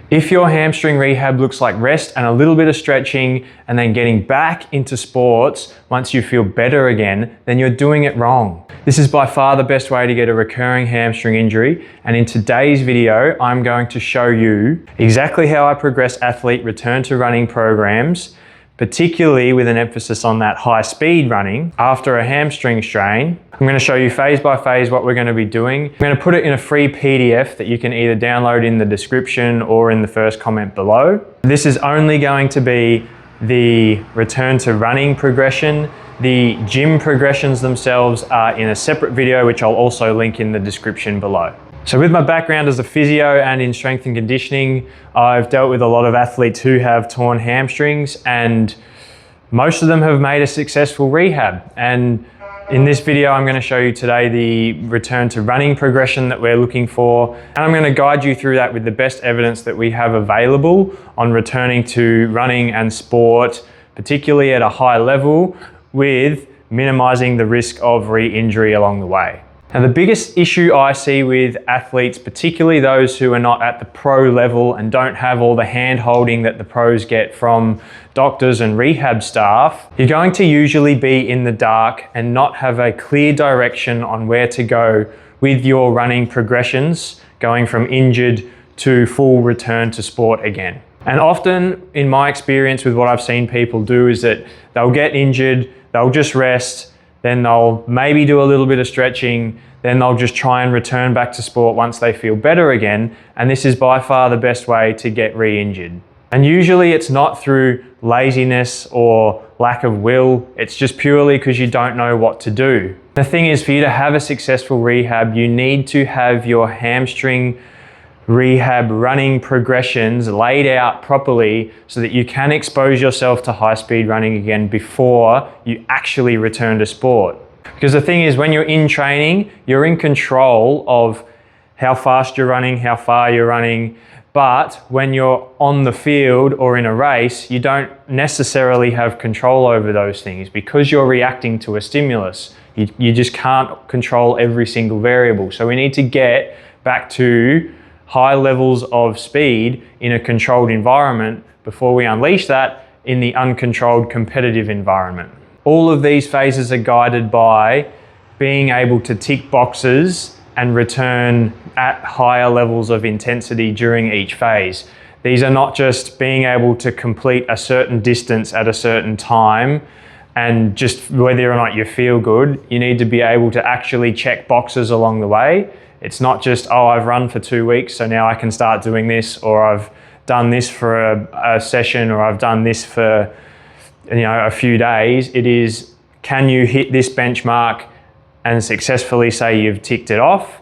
If your hamstring rehab looks like rest and a little bit of stretching and then getting back into sports once you feel better again, then you're doing it wrong. This is by far the best way to get a recurring hamstring injury, and in today's video, I'm going to show you exactly how I progress athlete return to running programs, particularly with an emphasis on that high speed running after a hamstring strain. I'm going to show you phase by phase what we're going to be doing. I'm going to put it in a free PDF that you can either download in the description or in the first comment below. This is only going to be the return to running progression. The gym progressions themselves are in a separate video, which I'll also link in the description below. So with my background as a physio and in strength and conditioning, I've dealt with a lot of athletes who have torn hamstrings, and most of them have made a successful rehab. And in this video, I'm going to show you today the return to running progression that we're looking for. And I'm going to guide you through that with the best evidence that we have available on returning to running and sport, particularly at a high level, with minimizing the risk of re-injury along the way. Now, the biggest issue I see with athletes, particularly those who are not at the pro level and don't have all the hand holding that the pros get from doctors and rehab staff, you're going to usually be in the dark and not have a clear direction on where to go with your running progressions, going from injured to full return to sport again. And often, in my experience with what I've seen people do, is that they'll get injured, they'll just rest, then they'll maybe do a little bit of stretching, then they'll just try and return back to sport once they feel better again. And this is by far the best way to get re-injured. And usually it's not through laziness or lack of will, it's just purely because you don't know what to do. The thing is, for you to have a successful rehab, you need to have your hamstring rehab running progressions laid out properly so that you can expose yourself to high speed running again before you actually return to sport. Because the thing is, when you're in training, you're in control of how fast you're running, how far you're running, but when you're on the field or in a race, you don't necessarily have control over those things because you're reacting to a stimulus. You just can't control every single variable. So we need to get back to high levels of speed in a controlled environment before we unleash that in the uncontrolled competitive environment. All of these phases are guided by being able to tick boxes and return at higher levels of intensity during each phase. These are not just being able to complete a certain distance at a certain time and just whether or not you feel good. You need to be able to actually check boxes along the way. It's not just, oh, I've run for 2 weeks, so now I can start doing this, or I've done this for a session, or I've done this for a few days. It is, can you hit this benchmark and successfully say you've ticked it off,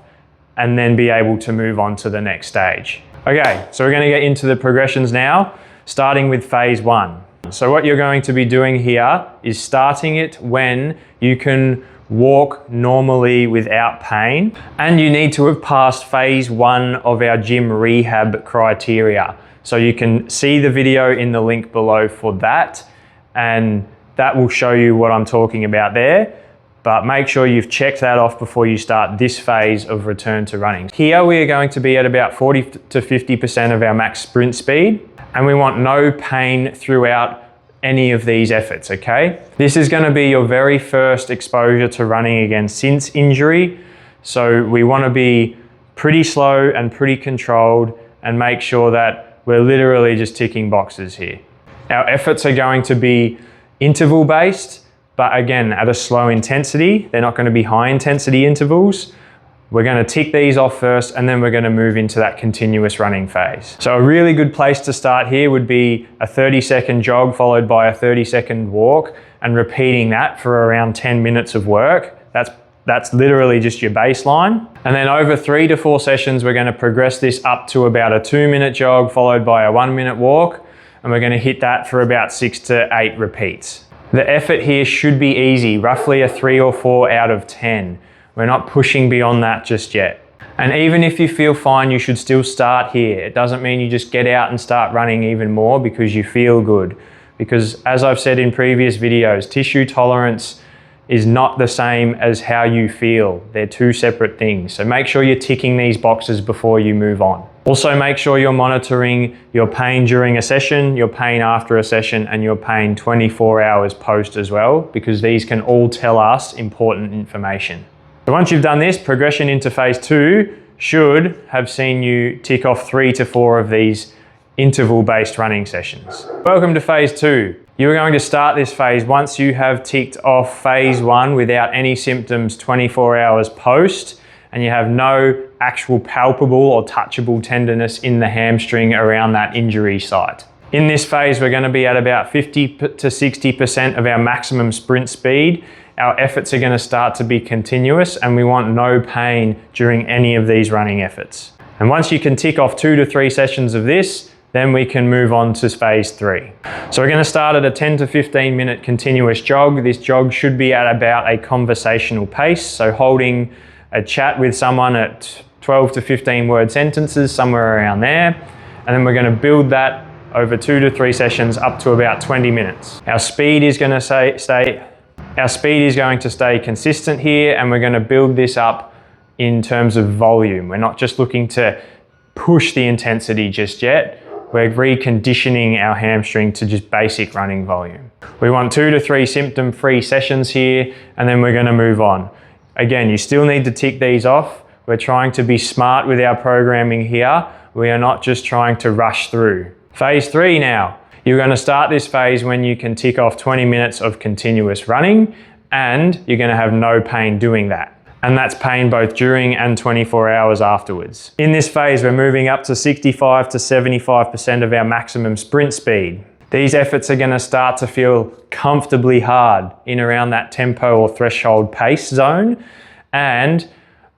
and then be able to move on to the next stage. Okay, so we're going to get into the progressions now, starting with phase 1. So what you're going to be doing here is starting it when you can walk normally without pain, and you need to have passed phase 1 of our gym rehab criteria. So you can see the video in the link below for that, and that will show you what I'm talking about there. But make sure you've checked that off before you start this phase of return to running. Here we are going to be at about 40 to 50% of our max sprint speed, and we want no pain throughout any of these efforts, okay? This is going to be your very first exposure to running again since injury. So we want to be pretty slow and pretty controlled and make sure that we're literally just ticking boxes here. Our efforts are going to be interval based, but again, at a slow intensity. They're not going to be high intensity intervals. We're going to tick these off first, and then we're going to move into that continuous running phase. So a really good place to start here would be a 30-second jog followed by a 30-second walk, and repeating that for around 10 minutes of work. That's literally just your baseline. And then over 3 to 4 sessions, we're going to progress this up to about a 2-minute jog followed by a 1-minute walk, and we're going to hit that for about 6 to 8 repeats. The effort here should be easy, roughly a 3 or 4 out of 10. We're not pushing beyond that just yet. And even if you feel fine, you should still start here. It doesn't mean you just get out and start running even more because you feel good. Because as I've said in previous videos, tissue tolerance is not the same as how you feel. They're two separate things. So make sure you're ticking these boxes before you move on. Also make sure you're monitoring your pain during a session, your pain after a session, and your pain 24 hours post as well, because these can all tell us important information. So once you've done this, progression into phase 2 should have seen you tick off 3 to 4 of these interval-based running sessions. Welcome to phase 2. You are going to start this phase once you have ticked off phase 1 without any symptoms 24 hours post, and you have no actual palpable or touchable tenderness in the hamstring around that injury site. In this phase, we're going to be at about 50 to 60% of our maximum sprint speed. Our efforts are going to start to be continuous, and we want no pain during any of these running efforts. And once you can tick off 2 to 3 sessions of this, then we can move on to phase 3. So we're going to start at a 10 to 15 minute continuous jog. This jog should be at about a conversational pace, so holding a chat with someone at 12 to 15 word sentences, somewhere around there. And then we're going to build that over 2 to 3 sessions up to about 20 minutes. Our speed is going to stay consistent here, and we're going to build this up in terms of volume. We're not just looking to push the intensity just yet. We're reconditioning our hamstring to just basic running volume. We want 2 to 3 symptom-free sessions here, and then we're going to move on. Again, you still need to tick these off. We're trying to be smart with our programming here. We are not just trying to rush through. Phase 3 now. You're going to start this phase when you can tick off 20 minutes of continuous running, and you're going to have no pain doing that. And that's pain both during and 24 hours afterwards. In this phase, we're moving up to 65 to 75% of our maximum sprint speed. These efforts are going to start to feel comfortably hard in around that tempo or threshold pace zone, and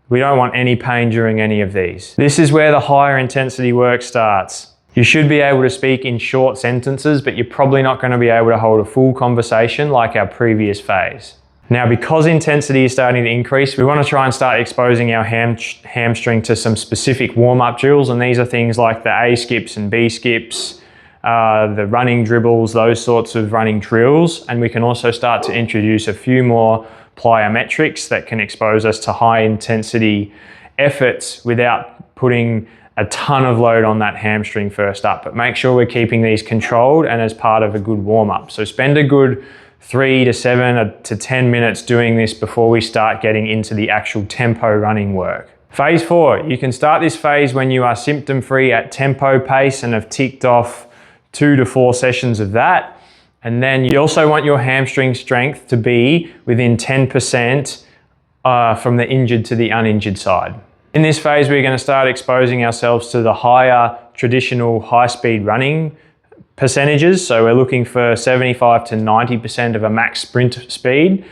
we don't want any pain during any of these. This is where the higher intensity work starts. You should be able to speak in short sentences, but you're probably not going to be able to hold a full conversation like our previous phase. Now, because intensity is starting to increase, we want to try and start exposing our hamstring to some specific warm-up drills, and these are things like the A skips and B skips, the running dribbles, those sorts of running drills. And we can also start to introduce a few more plyometrics that can expose us to high intensity efforts without putting a ton of load on that hamstring first up. But make sure we're keeping these controlled and as part of a good warm-up. So spend a good 3 to 7 to 10 minutes doing this before we start getting into the actual tempo running work. Phase 4, you can start this phase when you are symptom-free at tempo pace and have ticked off 2 to 4 sessions of that. And then you also want your hamstring strength to be within 10% from the injured to the uninjured side. In this phase, we're going to start exposing ourselves to the higher traditional high-speed running percentages. So we're looking for 75 to 90% of a max sprint speed,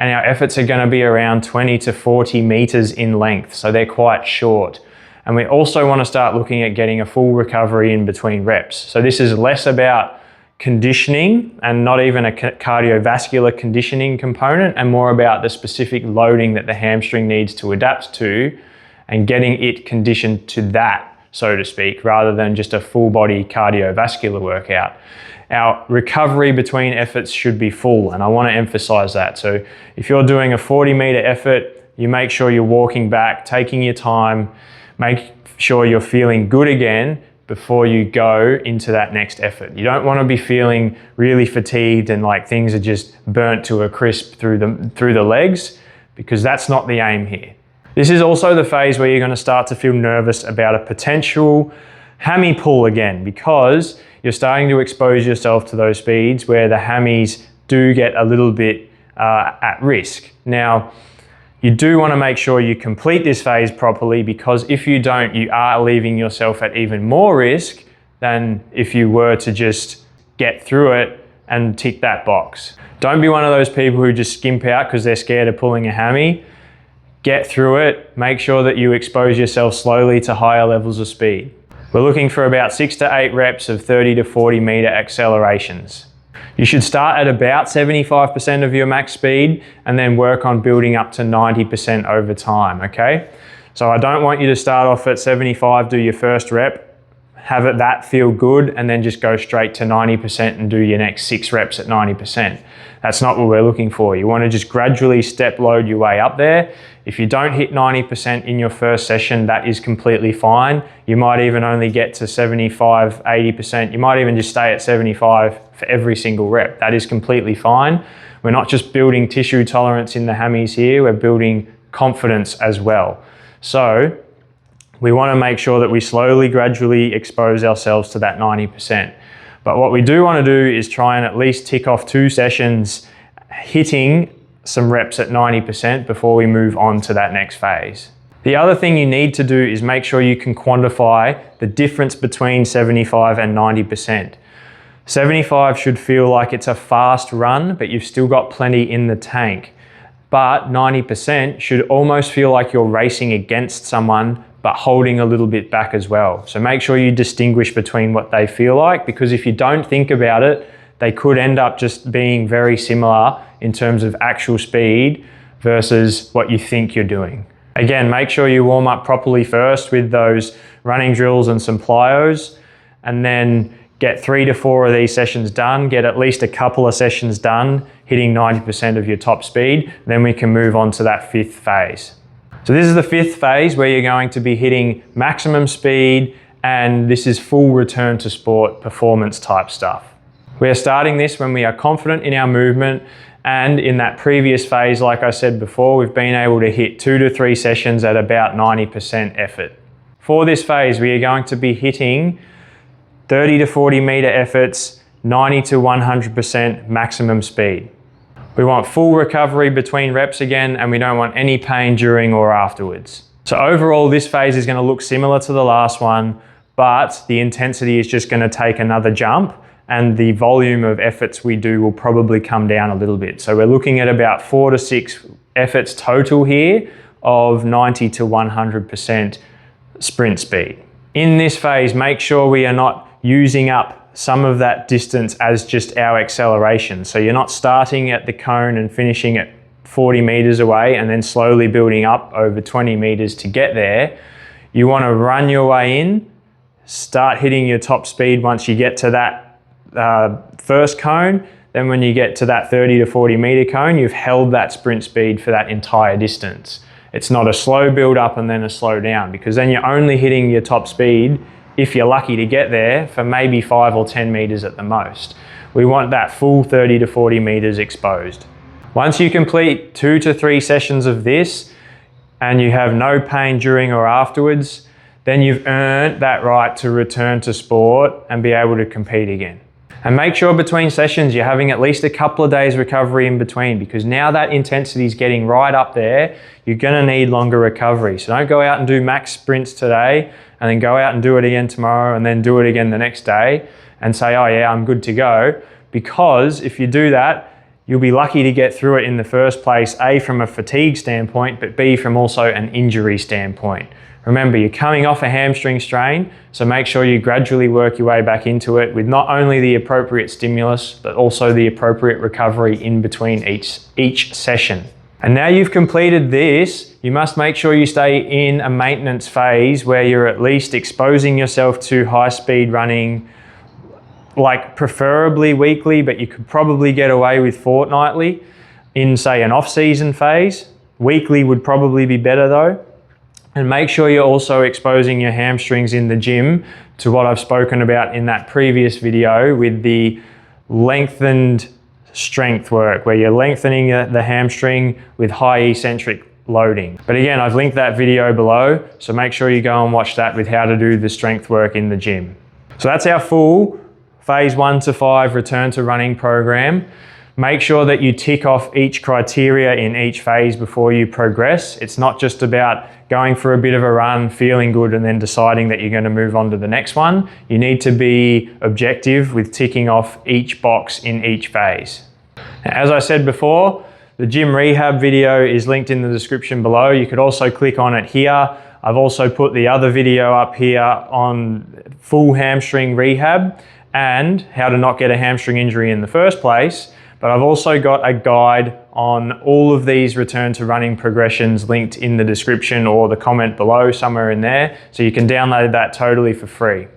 and our efforts are going to be around 20 to 40 meters in length. So they're quite short. And we also want to start looking at getting a full recovery in between reps. So this is less about conditioning and not even a cardiovascular conditioning component, and more about the specific loading that the hamstring needs to adapt to and getting it conditioned to that, so to speak, rather than just a full body cardiovascular workout. Our recovery between efforts should be full, and I want to emphasize that. So if you're doing a 40-meter effort, you make sure you're walking back, taking your time, make sure you're feeling good again before you go into that next effort. You don't want to be feeling really fatigued and like things are just burnt to a crisp through the legs, because that's not the aim here. This is also the phase where you're going to start to feel nervous about a potential hammy pull again, because you're starting to expose yourself to those speeds where the hammies do get a little bit at risk. Now, you do want to make sure you complete this phase properly, because if you don't, you are leaving yourself at even more risk than if you were to just get through it and tick that box. Don't be one of those people who just skimp out because they're scared of pulling a hammy. Get through it, make sure that you expose yourself slowly to higher levels of speed. We're looking for about 6 to 8 reps of 30 to 40 meter accelerations. You should start at about 75% of your max speed and then work on building up to 90% over time, okay? So I don't want you to start off at 75, do your first rep, have that feel good and then just go straight to 90% and do your next 6 reps at 90%. That's not what we're looking for. You want to just gradually step load your way up there. If you don't hit 90% in your first session, that is completely fine. You might even only get to 75, 80%. You might even just stay at 75 for every single rep. That is completely fine. We're not just building tissue tolerance in the hammies here, we're building confidence as well. So we want to make sure that we slowly, gradually expose ourselves to that 90%. But what we do want to do is try and at least tick off 2 sessions hitting some reps at 90% before we move on to that next phase. The other thing you need to do is make sure you can quantify the difference between 75 and 90%. 75 should feel like it's a fast run, but you've still got plenty in the tank. But 90% should almost feel like you're racing against someone, but holding a little bit back as well. So make sure you distinguish between what they feel like, because if you don't think about it, they could end up just being very similar in terms of actual speed versus what you think you're doing. Again, make sure you warm up properly first with those running drills and some plyos, and then get 3 to 4 of these sessions done, get at least a couple of sessions done, hitting 90% of your top speed, then we can move on to that 5th phase. So this is the 5th phase where you're going to be hitting maximum speed, and this is full return to sport performance type stuff. We are starting this when we are confident in our movement, and in that previous phase, like I said before, we've been able to hit 2 to 3 sessions at about 90% effort. For this phase, we are going to be hitting 30 to 40 meter efforts, 90 to 100% maximum speed. We want full recovery between reps again, and we don't want any pain during or afterwards. So overall, this phase is going to look similar to the last one, but the intensity is just going to take another jump, and the volume of efforts we do will probably come down a little bit. So we're looking at about 4 to 6 efforts total here of 90 to 100% sprint speed. In this phase, make sure we are not using up some of that distance as just our acceleration. So you're not starting at the cone and finishing at 40 meters away and then slowly building up over 20 meters to get there. You want to run your way in, start hitting your top speed once you get to that first cone. Then when you get to that 30 to 40 meter cone, you've held that sprint speed for that entire distance. It's not a slow build up and then a slow down, because then you're only hitting your top speed, if you're lucky to get there, for maybe 5 or 10 meters at the most. We want that full 30 to 40 meters exposed. Once you complete 2 to 3 sessions of this and you have no pain during or afterwards, then you've earned that right to return to sport and be able to compete again. And make sure between sessions you're having at least a couple of days recovery in between, because now that intensity is getting right up there, you're going to need longer recovery. So don't go out and do max sprints today and then go out and do it again tomorrow and then do it again the next day and say, oh yeah, I'm good to go. Because if you do that, you'll be lucky to get through it in the first place, A, from a fatigue standpoint, but B, from also an injury standpoint. Remember, you're coming off a hamstring strain, so make sure you gradually work your way back into it with not only the appropriate stimulus, but also the appropriate recovery in between each session. And now you've completed this, you must make sure you stay in a maintenance phase where you're at least exposing yourself to high speed running, like preferably weekly, but you could probably get away with fortnightly in, say, an off-season phase. Weekly would probably be better though. And make sure you're also exposing your hamstrings in the gym to what I've spoken about in that previous video with the lengthened strength work, where you're lengthening the hamstring with high eccentric loading. But again, I've linked that video below, so make sure you go and watch that with how to do the strength work in the gym. So that's our full phase 1 to 5 return to running program. Make sure that you tick off each criteria in each phase before you progress. It's not just about going for a bit of a run, feeling good, and then deciding that you're going to move on to the next one. You need to be objective with ticking off each box in each phase. Now, as I said before, the gym rehab video is linked in the description below. You could also click on it here. I've also put the other video up here on full hamstring rehab and how to not get a hamstring injury in the first place. But I've also got a guide on all of these return to running progressions linked in the description or the comment below, somewhere in there. So you can download that totally for free.